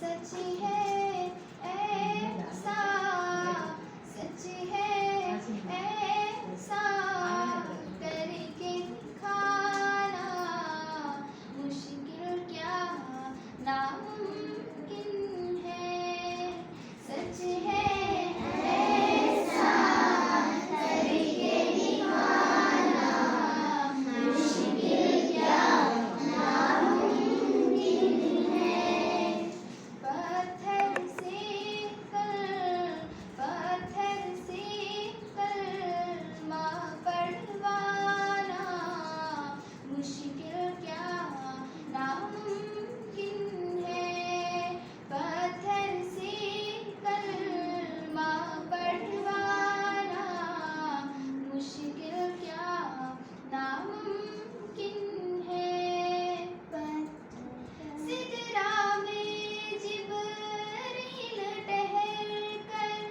सच है ऐसा, सच है ऐसा करके दिखाना, मुश्किल क्या नामुमकिन है। सच है ऐसा करके दिखाना, मुश्किल क्या नामुमकिन है। पत्थर से कलमा पढ़वाना, मुश्किल क्या नामुमकिन है। पत्थर से कलमा पढ़वाना, मुश्किल क्या नामुमकिन है। सिदरा में जिब्रील ठहर कर,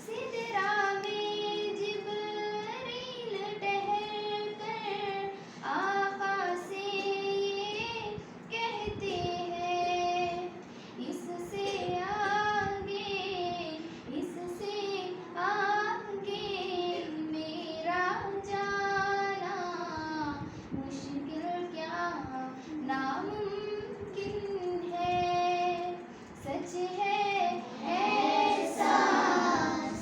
सिदरा में जिब्रील ठहर कर आका से ये कहते हैं, इससे आगे मेरा जाना, मुश्किल क्या नामुमकिन है। सच है ऐसा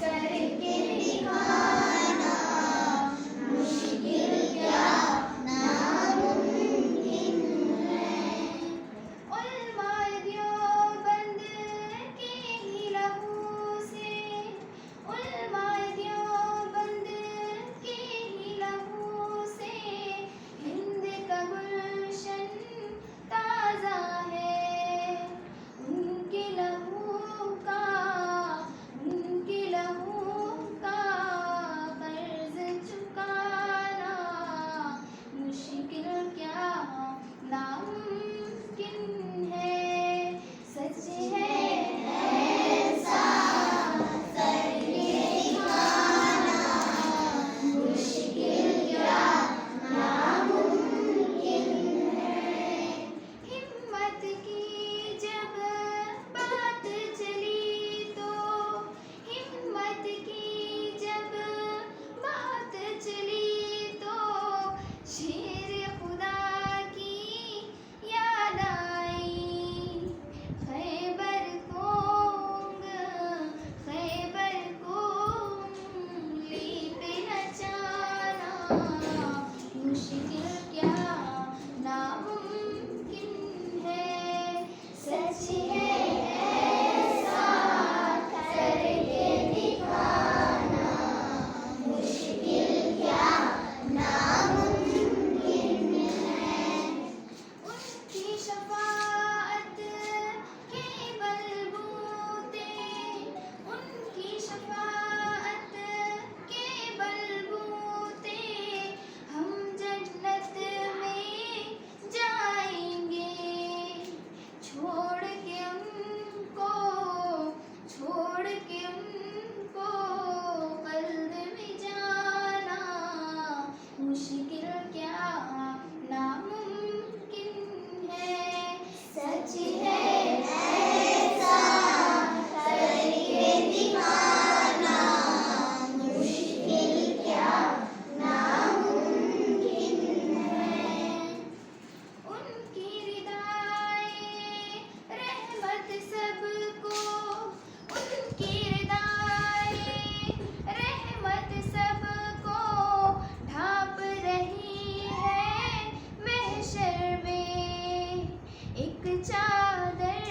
करके दिखाना, मुश्किल क्या नामुमकिन है। उलमाए देवबंद के ही लहू से, उलमाए देवबंद के ही लहू से हिंद का गुलशन ताज़ा है। उनके लहू का कर्ज चुकाना, मुश्किल क्या नामुमकिन है। सच है ऐसा करके दिखाना, मुश्किल क्या नामुमकिन है। हिम्मत की जब बात चली तो, हिम्मत की जब बात चली तो शेर खुदा की याद आई। खैबर को उंगली पे नचाना, मुश्किल क्या नामुमकिन है। सच है ऐसा करके दिखाना, मुश्किल क्या नामुमकिन है। उनकी शफाअत के बलबूते, उनकी शफाअत के बलबूते हम जन्नत में जाएंगे। छोड़ के उनको कल्ब में जाना, मुश्किल क्या नामुमकिन है। सच है ऐसा करके दिखाना, मुश्किल क्या नामुमकिन है। उनकी रिदाए रहमत सबको, उनकी रिदाए रहमत सबको ढांप रही है महशर में। एक चादर